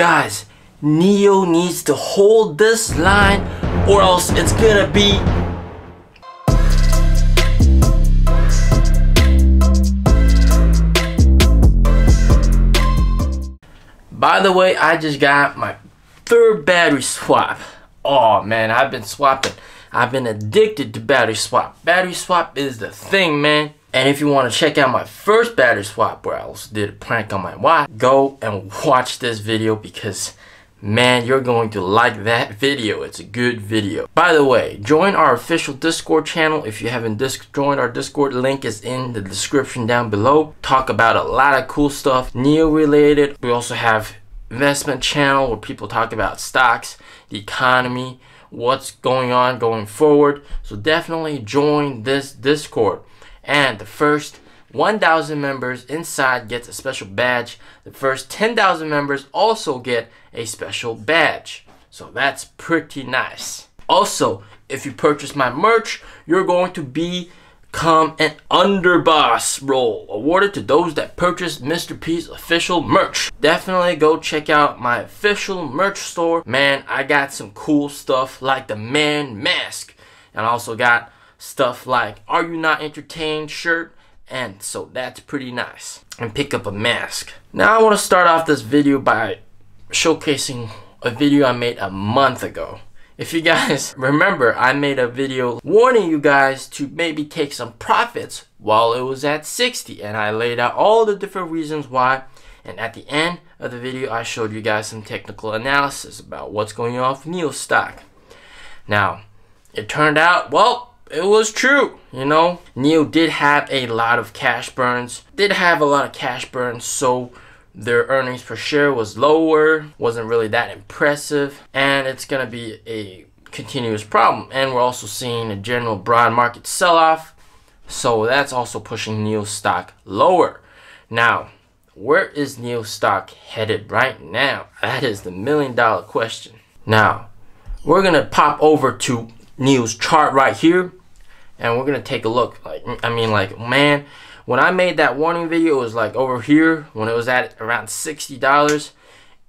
Guys, Neo needs to hold this line or else it's gonna be By the way, I just got my third battery swap. Oh man, I've been swapping. I've been addicted to battery swap. Battery swap is the thing, man. And if you want to check out my first battery swap where I also did a prank on my watch, go and watch this video because man, you're going to like that video. It's a good video. By the way, join our official Discord channel. If you haven't joined our Discord, link is in the description down below. Talk about a lot of cool stuff, Neo related. We also have investment channel where people talk about stocks, the economy, what's going on going forward. So definitely join this Discord. And the first 1,000 members inside gets a special badge. The first 10,000 members also get a special badge. So that's pretty nice. Also, if you purchase my merch, you're going to become an underboss role awarded to those that purchase Mr. P's official merch. Definitely go check out my official merch store. Man, I got some cool stuff like the man mask. And I also got stuff like Are You Not Entertained shirt. And so that's pretty nice. And pick up a mask. Now I want to start off this video by showcasing a video I made a month ago. If you guys remember, I made a video warning you guys to maybe take some profits while it was at 60. And I laid out all the different reasons why. And at the end of the video, I showed you guys some technical analysis about what's going on with Neo stock. Now, it turned out, well, it was true, you know. Neo did have a lot of cash burns. So their earnings per share was lower, wasn't really that impressive, and it's gonna be a continuous problem. And we're also seeing a general broad market sell-off, so that's also pushing Neo stock lower. Now, where is Neo stock headed right now? That is the million-dollar question. Now, we're gonna pop over to Neo's chart right here. And we're gonna take a look. Man, when I made that warning video, it was like over here when it was at around $60.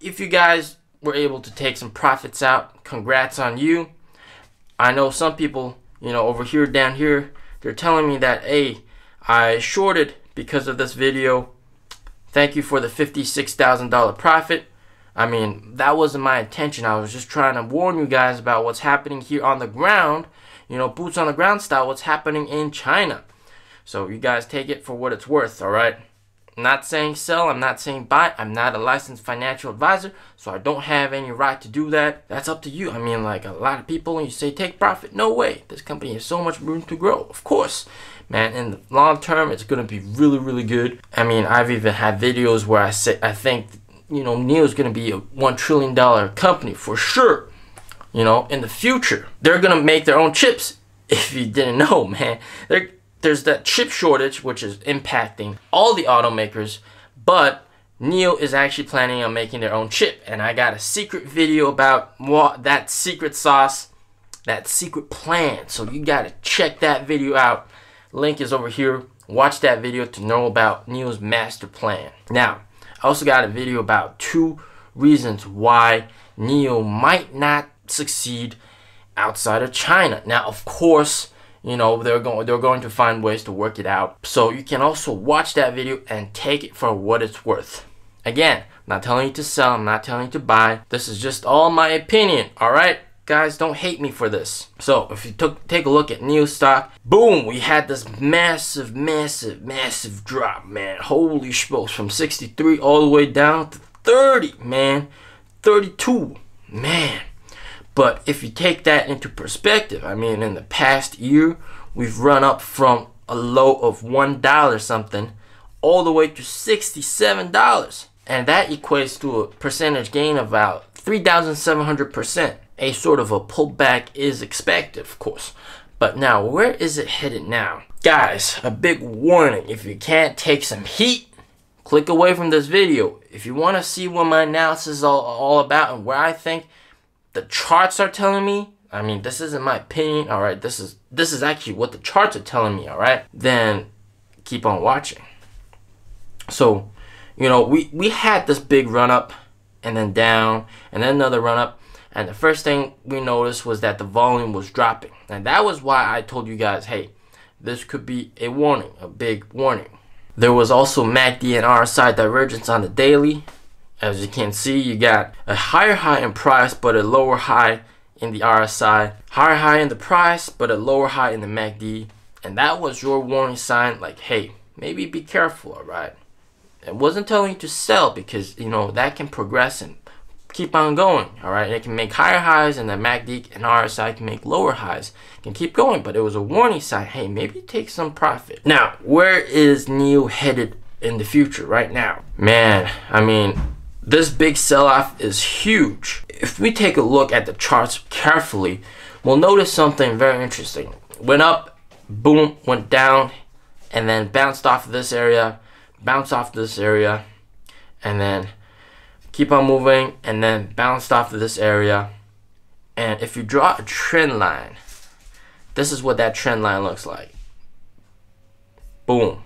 If you guys were able to take some profits out, congrats on you. I know some people, you know, over here, down here, they're telling me that, hey, I shorted because of this video. Thank you for the $56,000 profit. I mean, that wasn't my intention. I was just trying to warn you guys about what's happening here on the ground. You know, boots on the ground style, what's happening in China. So you guys take it for what it's worth, alright? I'm not saying sell, I'm not saying buy. I'm not a licensed financial advisor, so I don't have any right to do that. That's up to you. I mean, like a lot of people, when you say take profit, no way. This company has so much room to grow, of course. Man, in the long term, it's going to be really, really good. I mean, I've even had videos where I say, I think, you know, Neo's going to be a $1 trillion company for sure. You know, in the future, they're gonna make their own chips. If you didn't know, man, there's that chip shortage which is impacting all the automakers, but Neo is actually planning on making their own chip. And I got a secret video about what that secret sauce, that secret plan. So you gotta check that video out. Link is over here. Watch that video to know about Neo's master plan. Now, I also got a video about 2 reasons why Neo might not succeed outside of China. Now, of course, you know, they're going to find ways to work it out. So you can also watch that video and take it for what it's worth. Again, I'm not telling you to sell, I'm not telling you to buy. This is just all my opinion, alright? Guys, don't hate me for this. So, if you take a look at Neo stock, boom, we had this massive drop, man. Holy smokes, from 63 all the way down to 30, man. 32, man. But if you take that into perspective, I mean, in the past year, we've run up from a low of $1 something all the way to $67. And that equates to a percentage gain of about 3,700%. A sort of a pullback is expected, of course. But now, where is it headed now? Guys, a big warning. If you can't take some heat, click away from this video. If you want to see what my analysis is all about and where I think the charts are telling me, I mean, this isn't my opinion, alright? This is actually what the charts are telling me, alright? Then keep on watching. So, you know, we had this big run up and then down, and then another run up. And the first thing we noticed was that the volume was dropping. And that was why I told you guys, hey, this could be a warning, a big warning. There was also MACD and RSI divergence on the daily. As you can see, you got a higher high in price, but a lower high in the RSI. Higher high in the price, but a lower high in the MACD. And that was your warning sign, like, hey, maybe be careful, all right? It wasn't telling you to sell because, you know, that can progress and keep on going, all right? It can make higher highs, and the MACD and RSI can make lower highs. It can keep going, but it was a warning sign. Hey, maybe take some profit. Now, where is NIO headed in the future right now? Man, I mean, this big sell-off is huge. If we take a look at the charts carefully, we'll notice something very interesting. Went up, boom, went down, and then bounced off of this area, bounced off this area, and then keep on moving, and then bounced off of this area. And if you draw a trend line, this is what that trend line looks like. Boom.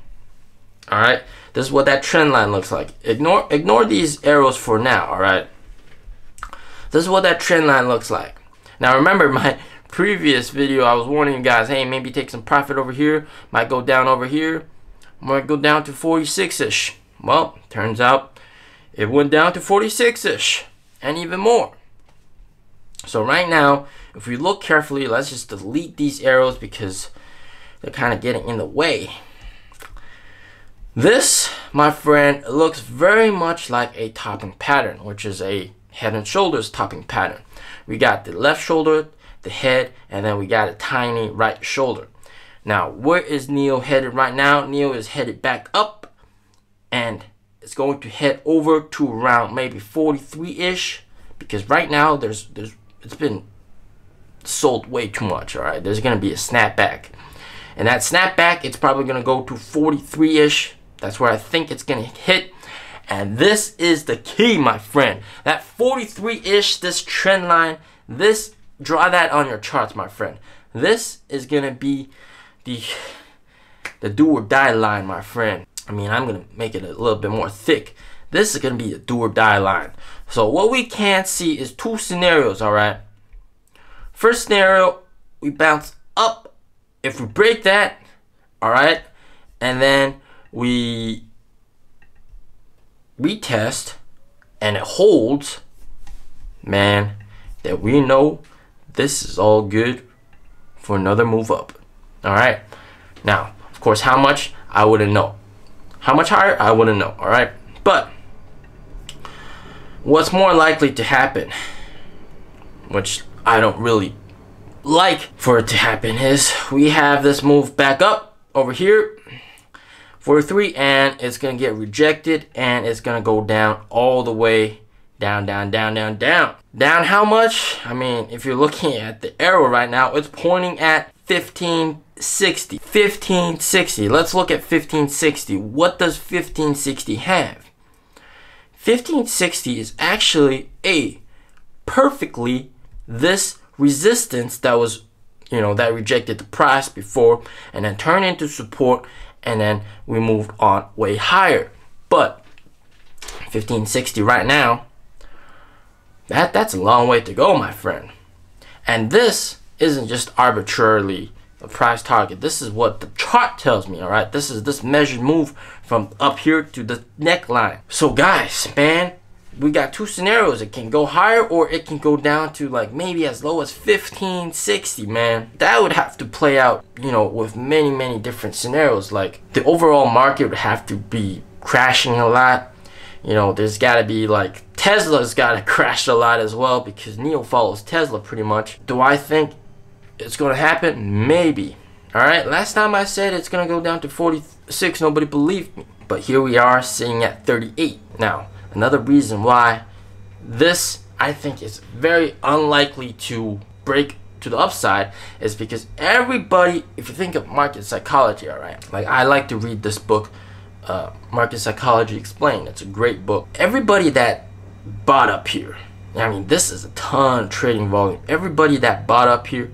All right, this is what that trend line looks like. Ignore these arrows for now, all right? This is what that trend line looks like. Now remember, my previous video, I was warning you guys, hey, maybe take some profit over here, might go down over here, might go down to 46-ish. Well, turns out it went down to 46-ish and even more. So right now, if we look carefully, let's just delete these arrows because they're kind of getting in the way. This, my friend, looks very much like a topping pattern, which is a head and shoulders topping pattern. We got the left shoulder, the head, and then we got a tiny right shoulder. Now, where is NIO headed right now? NIO is headed back up, and it's going to head over to around maybe 43-ish, because right now it's been sold way too much. All right, there's going to be a snapback, and that snapback, it's probably going to go to 43-ish. That's where I think it's going to hit. And this is the key, my friend. That 43-ish, this trend line, this, draw that on your charts, my friend. This is going to be the do or die line, my friend. I mean, I'm going to make it a little bit more thick. This is going to be the do or die line. So what we can see is two scenarios, all right? First scenario, we bounce up. If we break that, all right, and then we retest and it holds, man, that we know this is all good for another move up. All right, now of course, how much, I wouldn't know. How much higher, I wouldn't know. All right, but what's more likely to happen, which I don't really like for it to happen, is we have this move back up over here 43, and it's gonna get rejected, and it's gonna go down all the way down, down, down, down, down. Down how much? I mean, if you're looking at the arrow right now, it's pointing at 1560. 1560. Let's look at 1560. What does 1560 have? 1560 is actually a perfectly this resistance that was, you know, that rejected the price before and then turned into support, and then we moved on way higher. But 1560 right now, that's a long way to go, my friend. And this isn't just arbitrarily a price target. This is what the chart tells me, all right? This is this measured move from up here to the neckline. So guys, man, we got two scenarios. It can go higher or it can go down to like maybe as low as 1560, man. That would have to play out, you know, with many different scenarios. Like the overall market would have to be crashing a lot. You know, there's got to be like Tesla's got to crash a lot as well, because NIO follows Tesla pretty much. Do I think it's going to happen? Maybe. All right, last time I said it's going to go down to 46, nobody believed me. But here we are sitting at 38. Now, another reason why this, I think, is very unlikely to break to the upside is because everybody, if you think of market psychology, all right, like I like to read this book, Market Psychology Explained. It's a great book. Everybody that bought up here, I mean, this is a ton of trading volume. Everybody that bought up here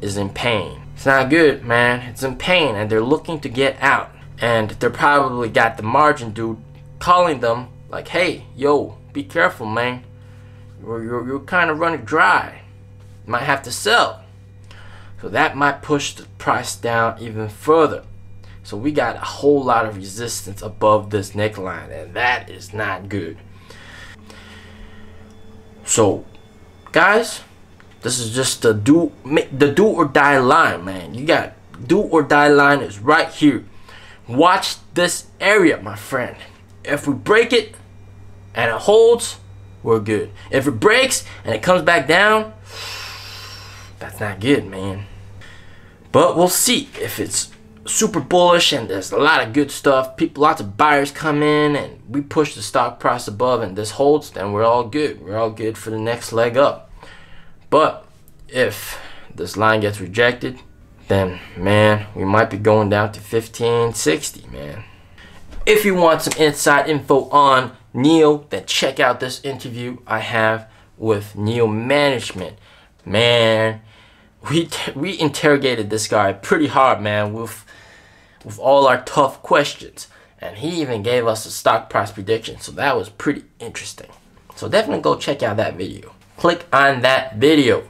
is in pain. It's not good, man. It's in pain, and they're looking to get out. And they're probably got the margin dude calling them like, hey, yo, be careful, man. you're kind of running dry. You might have to sell. So that might push the price down even further. So we got a whole lot of resistance above this neckline, and that is not good. So guys, this is just the do or die line, man. You got do or die line is right here. Watch this area, my friend. If we break it and it holds, we're good. If it breaks and it comes back down, that's not good, man. But we'll see. If it's super bullish and there's a lot of good stuff, lots of buyers come in, and we push the stock price above and this holds, then we're all good. We're all good for the next leg up. But if this line gets rejected, then man, we might be going down to 1560, man. If you want some inside info on NIO, then check out this interview I have with NIO management. Man, we interrogated this guy pretty hard, man, with all our tough questions, and he even gave us a stock price prediction, so that was pretty interesting. So definitely go check out that video. Click on that video.